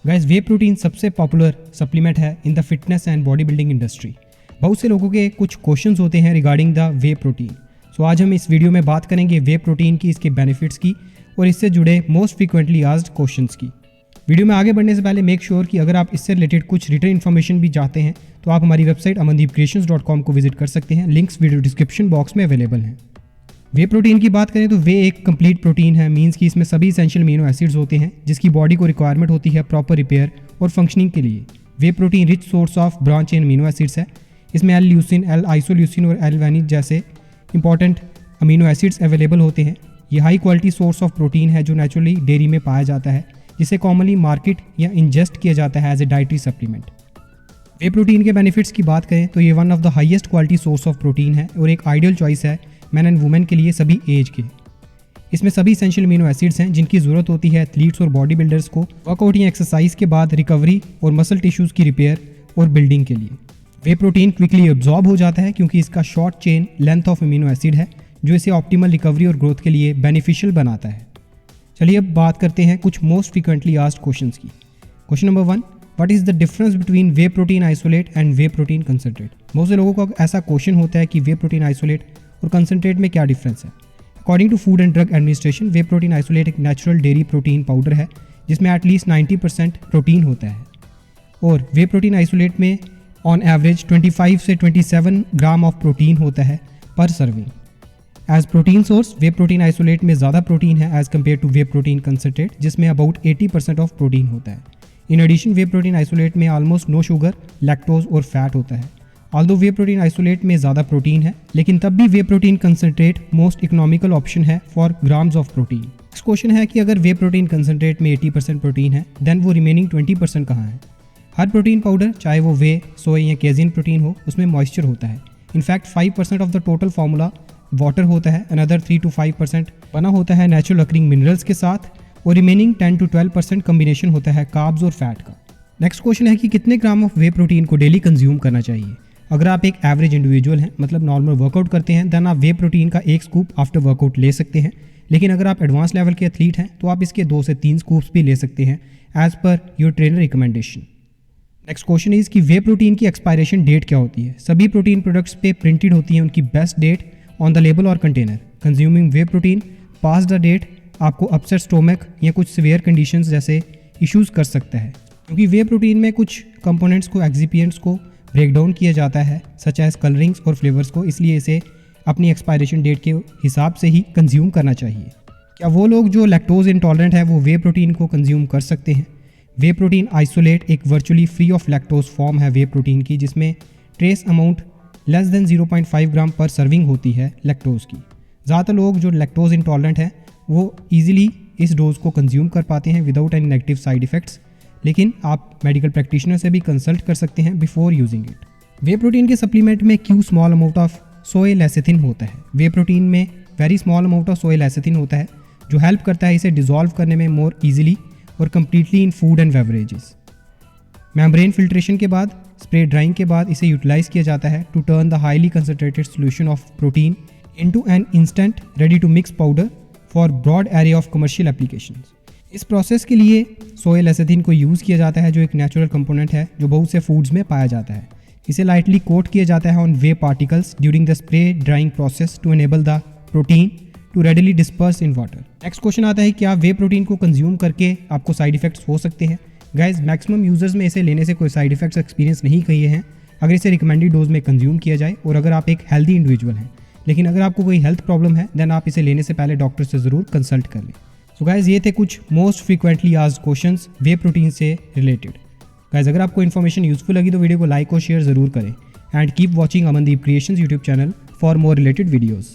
Guys वे protein सबसे popular supplement है in the fitness and body building industry. बहुत से लोगों के कुछ क्वेश्चंस होते हैं रिगार्डिंग द वे प्रोटीन। सो आज हम इस वीडियो में बात करेंगे वे प्रोटीन की, इसके बेनिफिट्स की और इससे जुड़े मोस्ट फ्रीक्वेंटली आस्क्ड क्वेश्चंस की। वीडियो में आगे बढ़ने से पहले मेक श्योर कि अगर आप इससे रिलेटेड कुछ रिटन इन्फॉर्मेशन भी चाहते हैं तो आप हमारी वेबसाइट amandeepcreations.com को विजिट कर सकते हैं। लिंक्स वीडियो डिस्क्रिप्शन बॉक्स में अवेलेबल हैं। वे प्रोटीन की बात करें तो वे एक कंप्लीट प्रोटीन है, मींस कि इसमें सभी एसेंशियल अमीनो एसिड्स होते हैं जिसकी बॉडी को रिक्वायरमेंट होती है प्रॉपर रिपेयर और फंक्शनिंग के लिए। Whey protein rich source of branch chain amino acids है। इसमें एल ल्यूसिन, एल आइसोल्यूसिन और एल वैनिन जैसे इंपॉर्टेंट अमीनो एसिड्स अवेलेबल होते हैं। ये high quality source of protein है जो नेचुरली डेयरी में पाया जाता है, जिसे कॉमनली मार्केट या इंजेस्ट किया जाता है as a dietary supplement. Whey protein के बेनिफिट्स की बात करें तो ये one of the highest quality source of protein है और एक आइडियल चॉइस है मैन एंड वुमेन के लिए सभी एज के। इसमें सभी एसेंशियल अमीनो एसिड्स हैं जिनकी ज़रूरत होती है एथलीट्स और बॉडी बिल्डर्स को वर्कआउट या एक्सरसाइज के बाद रिकवरी और मसल टिश्यूज़ की रिपेयर और बिल्डिंग के लिए। वे प्रोटीन क्विकली एब्जॉर्ब हो जाता है क्योंकि इसका short chain length of amino acid है जो इसे ऑप्टिमल रिकवरी और ग्रोथ के लिए बेनिफिशियल बनाता है। चलिए अब बात करते हैं कुछ मोस्ट फ्रीक्वेंटली आस्क्ड क्वेश्चंस की। Question number 1, what is the difference between whey protein isolate and whey protein concentrate. बहुत से लोगों का ऐसा क्वेश्चन होता है कि वे प्रोटीन आइसोलेट और कंसनट्रेट में क्या डिफरेंस है। According to food and drug administration, whey protein isolate एक नेचुरल डेयरी प्रोटीन पाउडर है जिसमें एटलीस्ट 90% प्रोटीन होता है और वे प्रोटीन आइसोलेट में ऑन एवरेज 25 से 27 ग्राम ऑफ प्रोटीन होता है per serving. As protein source, whey protein isolate में ज़्यादा प्रोटीन है as compare to whey protein concentrate जिसमें अबाउट 80% ऑफ प्रोटीन होता है। In addition whey protein isolate में ऑलमोस्ट नो शुगर, लैक्टोज और फैट होता है। ऑल्दो वे प्रोटीन आइसोलेट में ज़्यादा प्रोटीन है लेकिन तब भी whey protein concentrate most economical option है for grams of protein. Next question है कि अगर वे प्रोटीन कंसनट्रेट में 80% प्रोटीन है देन वो रिमेनिंग 20% कहाँ है। हर प्रोटीन पाउडर, चाहे वो वे, सोय या केजिन प्रोटीन हो, उसमें मॉइस्चर होता है। In fact 5% of the total formula water होता है, अनदर 3 to 5% बना होता है नेचुरल अकरिंग मिनरल्स के साथ और रिमेनिंग 10 to 12% कम्बिनेशन होता है कार्ब्स और फैट का। नेक्स्ट क्वेश्चन है कि कितने ग्राम ऑफ वे प्रोटीन को डेली कंज्यूम करना चाहिए। अगर आप एक एवरेज इंडिविजुअल हैं, मतलब नॉर्मल वर्कआउट करते हैं, देन आप वे प्रोटीन का 1 स्कूप आफ्टर वर्कआउट ले सकते हैं। लेकिन अगर आप एडवांस लेवल के एथलीट हैं तो आप इसके 2 से 3 स्कूप्स भी ले सकते हैं as per your trainer recommendation. Next question is कि वे प्रोटीन की एक्सपायरेशन डेट क्या होती है। सभी प्रोटीन प्रोडक्ट्स पे प्रिंटेड होती है उनकी best date on the label और container. Consuming whey protein past the date आपको अपसेट स्टोमक या कुछ सीवियर कंडीशंस जैसे इश्यूज़ कर सकता है, क्योंकि वे प्रोटीन में कुछ कंपोनेंट्स को, एक्सिपिएंट्स को ब्रेक डाउन किया जाता है सच एज कलरिंग्स और फ्लेवर्स को, इसलिए इसे अपनी एक्सपायरेशन डेट के हिसाब से ही कंज्यूम करना चाहिए। क्या वो लोग जो लैक्टोज इंटॉलरेंट है वो वे प्रोटीन को कंज्यूम कर सकते हैं। वे प्रोटीन आइसोलेट एक virtually free of lactose form है वे प्रोटीन की, जिसमें ट्रेस अमाउंट लेस देन 0.5 ग्राम पर सर्विंग होती है लैक्टोज की। ज़्यादातर लोग जो लैक्टोज इंटॉलरेंट हैं वो ईजिली इस डोज को कंज्यूम कर पाते हैं without any negative side effects, लेकिन आप मेडिकल प्रैक्टिशनर से भी कंसल्ट कर सकते हैं before using it. Way protein के सप्लीमेंट में Q small amount of soy lecithin होता है। वे प्रोटीन में very small amount of soy lecithin होता है जो हेल्प करता है इसे डिजॉल्व करने में मोर ईजिली और completely in food and beverages. Membrane filtration के बाद, स्प्रे ड्राइंग के बाद इसे यूटिलाइज किया जाता है to turn the highly concentrated solution of protein into an instant ready to mix powder for broad area of commercial applications. इस process के लिए सोय लेसिथिन को यूज़ किया जाता है जो एक नेचुरल कंपोनेंट है जो बहुत से फूड्स में पाया जाता है। इसे लाइटली कोट किया जाता है on whey particles during the spray drying process to enable the protein to readily disperse in water. Next question आता है क्या वे प्रोटीन को कंज्यूम करके आपको साइड इफेक्ट्स हो सकते हैं। गाइज मैक्सिमम यूजर्स में इसे लेने से कोई साइड इफेक्ट्स एक्सपीरियंस नहीं किए हैं अगर इसे रिकमेंडेड डोज में कंज्यूम किया जाए और अगर आप एक हेल्दी इंडिविजुअल हैं। लेकिन अगर आपको कोई हेल्थ प्रॉब्लम है देन आप इसे लेने से पहले डॉक्टर से ज़रूर कंसल्ट कर लें। सो गाइज ये थे कुछ मोस्ट फ्रीक्वेंटली आस्क्ड क्वेश्चंस वे प्रोटीन से रिलेटेड। गाइज अगर आपको इन्फॉर्मेशन यूजफुल लगी तो वीडियो को लाइक और शेयर ज़रूर करें and keep watching Amandeep creations YouTube channel for more related videos.